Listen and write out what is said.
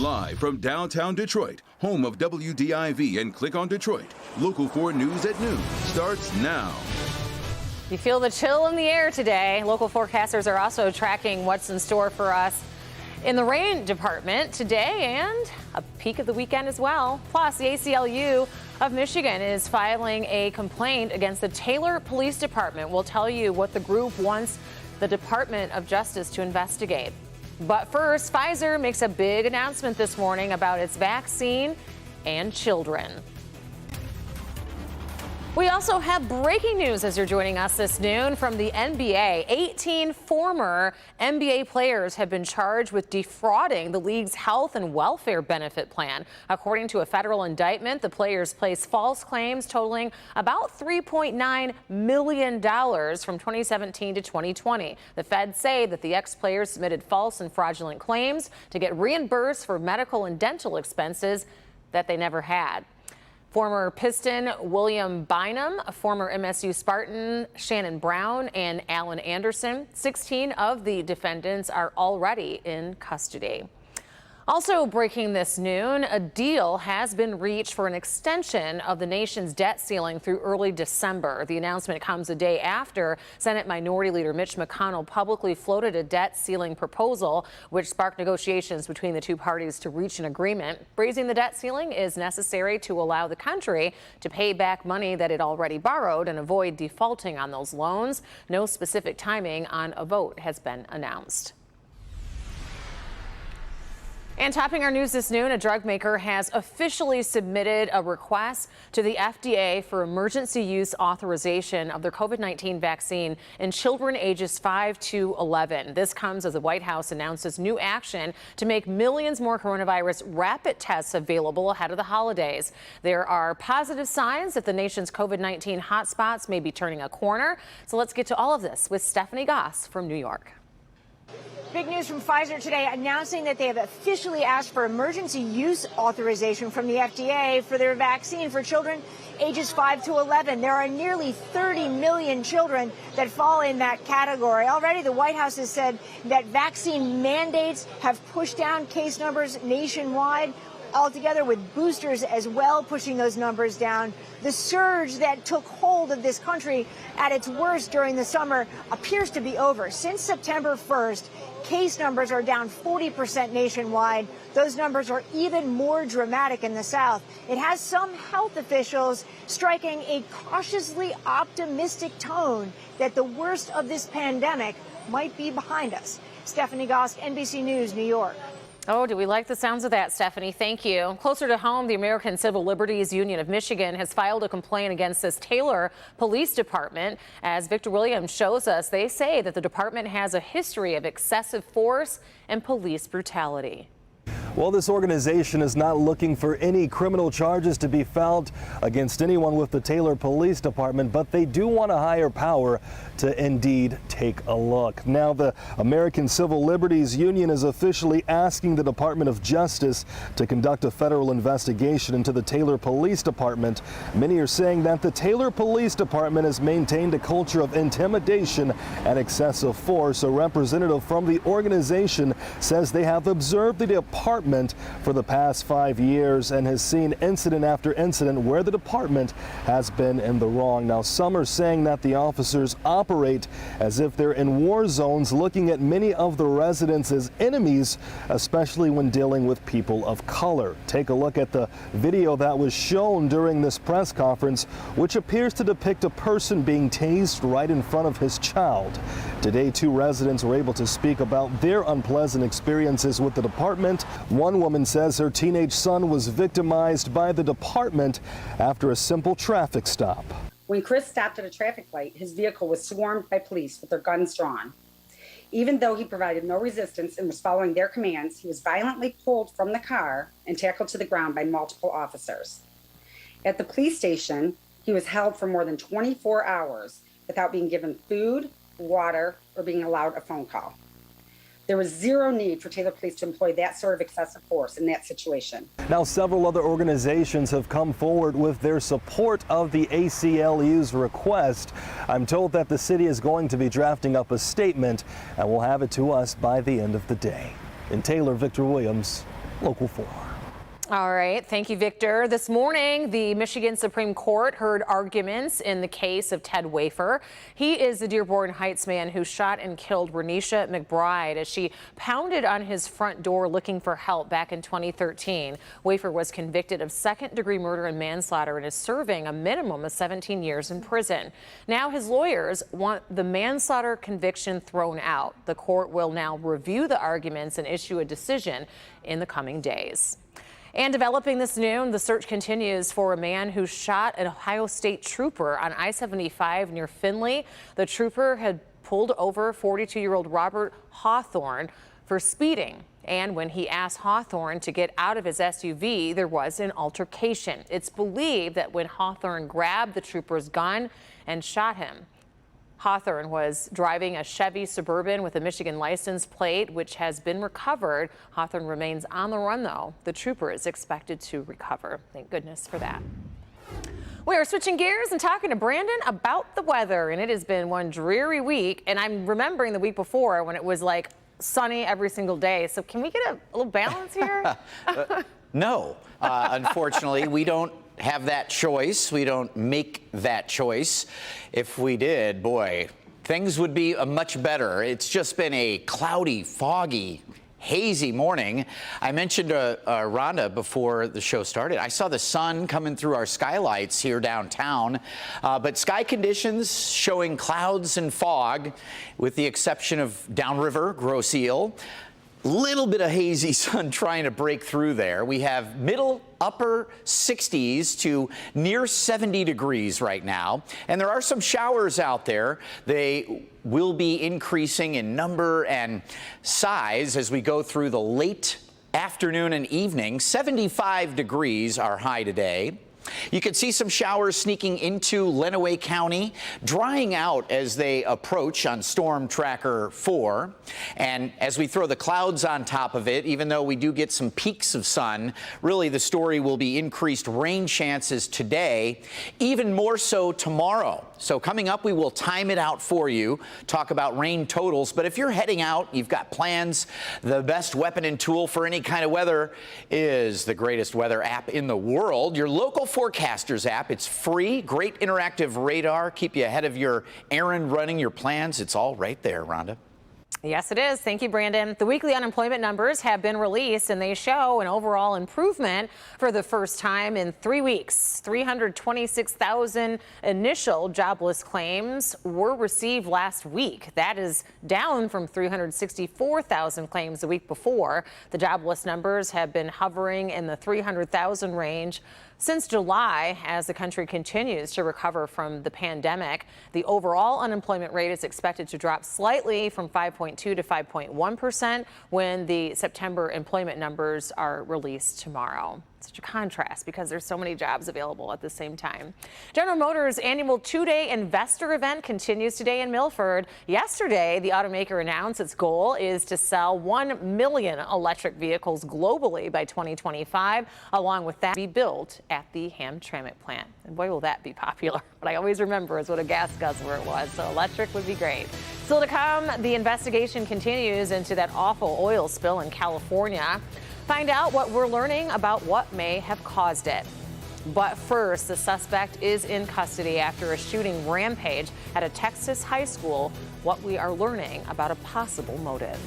Live from downtown Detroit, home of WDIV and Click on Detroit, Local 4 News at noon starts now. You feel the chill in the air today. Local forecasters are also tracking what's in store for us in the rain department today and a peak of the weekend as well. Plus, the ACLU of Michigan is filing a complaint against the Taylor Police Department. We'll tell you what the group wants the Department of Justice to investigate. But first, Pfizer makes a big announcement this morning about its vaccine and children. We also have breaking news as you're joining us this noon from the NBA. 18 former NBA players have been charged with defrauding the league's health and welfare benefit plan. According to a federal indictment, the players placed false claims totaling about $3.9 million from 2017 to 2020. The feds say that the ex-players submitted false and fraudulent claims to get reimbursed for medical and dental expenses that they never had. Former Piston William Bynum, former MSU Spartan Shannon Brown, and Alan Anderson, 16 of the defendants are already in custody. Also breaking this noon, a deal has been reached for an extension of the nation's debt ceiling through early December. The announcement comes a day after Senate Minority Leader Mitch McConnell publicly floated a debt ceiling proposal, which sparked negotiations between the two parties to reach an agreement. Raising the debt ceiling is necessary to allow the country to pay back money that it already borrowed and avoid defaulting on those loans. No specific timing on a vote has been announced. And topping our news this noon, a drug maker has officially submitted a request to the FDA for emergency use authorization of their COVID-19 vaccine in children ages 5 to 11. This comes as the White House announces new action to make millions more coronavirus rapid tests available ahead of the holidays. There are positive signs that the nation's COVID-19 hotspots may be turning a corner. So let's get to all of this with Stephanie Goss from New York. Big news from Pfizer today announcing that they have officially asked for emergency use authorization from the FDA for their vaccine for children ages 5 to 11. There are nearly 30 million children that fall in that category. Already, the White House has said that vaccine mandates have pushed down case numbers nationwide, altogether with boosters as well pushing those numbers down. The surge that took hold of this country at its worst during the summer appears to be over. Since September 1st, case numbers are down 40% nationwide. Those numbers are even more dramatic in the South. It has some health officials striking a cautiously optimistic tone that the worst of this pandemic might be behind us. Stephanie Goss, NBC News, New York. Oh, do we like the sounds of that, Stephanie? Thank you. Closer to home, the American Civil Liberties Union of Michigan has filed a complaint against this Taylor Police Department. As Victor Williams shows us, they say that the department has a history of excessive force and police brutality. Well, this organization is not looking for any criminal charges to be filed against anyone with the Taylor Police Department, but they do want a higher power to indeed take a look. Now, the American Civil Liberties Union is officially asking the Department of Justice to conduct a federal investigation into the Taylor Police Department. Many are saying that the Taylor Police Department has maintained a culture of intimidation and excessive force. A representative from the organization says they have observed the department for the past 5 years and has seen incident after incident where the department has been in the wrong. Now, some are saying that the officers operate as if they're in war zones, looking at many of the residents as enemies, especially when dealing with people of color. Take a look at the video that was shown during this press conference, which appears to depict a person being tased right in front of his child. Today, 2 residents were able to speak about their unpleasant experiences with the department. One woman says her teenage son was victimized by the department after a simple traffic stop. When Chris stopped at a traffic light, his vehicle was swarmed by police with their guns drawn. Even though he provided no resistance and was following their commands, he was violently pulled from the car and tackled to the ground by multiple officers. At the police station, he was held for more than 24 hours without being given food, water, or being allowed a phone call. There was zero need for Taylor Police to employ that sort of excessive force in that situation. Now, several other organizations have come forward with their support of the ACLU's request. I'm told that the city is going to be drafting up a statement and will have it to us by the end of the day. In Taylor, Victor Williams, Local 4. All right. Thank you, Victor. This morning, the Michigan Supreme Court heard arguments in the case of Ted Wafer. He is the Dearborn Heights man who shot and killed Renisha McBride as she pounded on his front door looking for help back in 2013. Wafer was convicted of second-degree murder and manslaughter and is serving a minimum of 17 years in prison. Now his lawyers want the manslaughter conviction thrown out. The court will now review the arguments and issue a decision in the coming days. And developing this noon, the search continues for a man who shot an Ohio State trooper on I-75 near Findlay. The trooper had pulled over 42-year-old Robert Hawthorne for speeding. And when he asked Hawthorne to get out of his SUV, there was an altercation. It's believed that when Hawthorne grabbed the trooper's gun and shot him, Hawthorne was driving a Chevy Suburban with a Michigan license plate, which has been recovered. Hawthorne remains on the run, though. The trooper is expected to recover. Thank goodness for that. We are switching gears and talking to Brandon about the weather, and it has been one dreary week. And I'm remembering the week before when it was like sunny every single day. So can we get a little balance here? No, unfortunately, we don't have that choice. We don't make that choice. If we did, boy, things would be much better. It's just been a cloudy, foggy, hazy morning. I mentioned Rhonda before the show started. I saw the sun coming through our skylights here downtown, but sky conditions showing clouds and fog, with the exception of downriver, Grosse Ile. Little bit of hazy sun trying to break through there. We have upper 60s to near 70 degrees right now. And there are some showers out there. They will be increasing in number and size as we go through the late afternoon and evening. 75 degrees our high today. You can see some showers sneaking into Lenawee County, drying out as they approach on Storm Tracker 4. And as we throw the clouds on top of it, even though we do get some peaks of sun, really the story will be increased rain chances today, even more so tomorrow. So coming up, we will time it out for you, talk about rain totals. But if you're heading out, you've got plans, the best weapon and tool for any kind of weather is the greatest weather app in the world, your local Forecasters app. It's free, great interactive radar, keep you ahead of your errand running, your plans. It's all right there, Rhonda. Yes, it is. Thank you, Brandon. The weekly unemployment numbers have been released, and they show an overall improvement for the first time in 3 weeks. 326,000 initial jobless claims were received last week. That is down from 364,000 claims the week before. The jobless numbers have been hovering in the 300,000 range since July as the country continues to recover from the pandemic. The overall unemployment rate is expected to drop slightly from 5.2 to 5.1% when the September employment numbers are released tomorrow. Such a contrast because there's so many jobs available at the same time. General Motors' annual two-day investor event continues today in Milford. Yesterday, the automaker announced its goal is to sell 1 million electric vehicles globally by 2025, along with that be built at the Hamtramck plant. And boy, will that be popular. What I always remember is what a gas guzzler it was, so electric would be great. Still to come, the investigation continues into that awful oil spill in California. Find out what we're learning about what may have caused it. But first, the suspect is in custody after a shooting rampage at a Texas high school. What we are learning about a possible motive.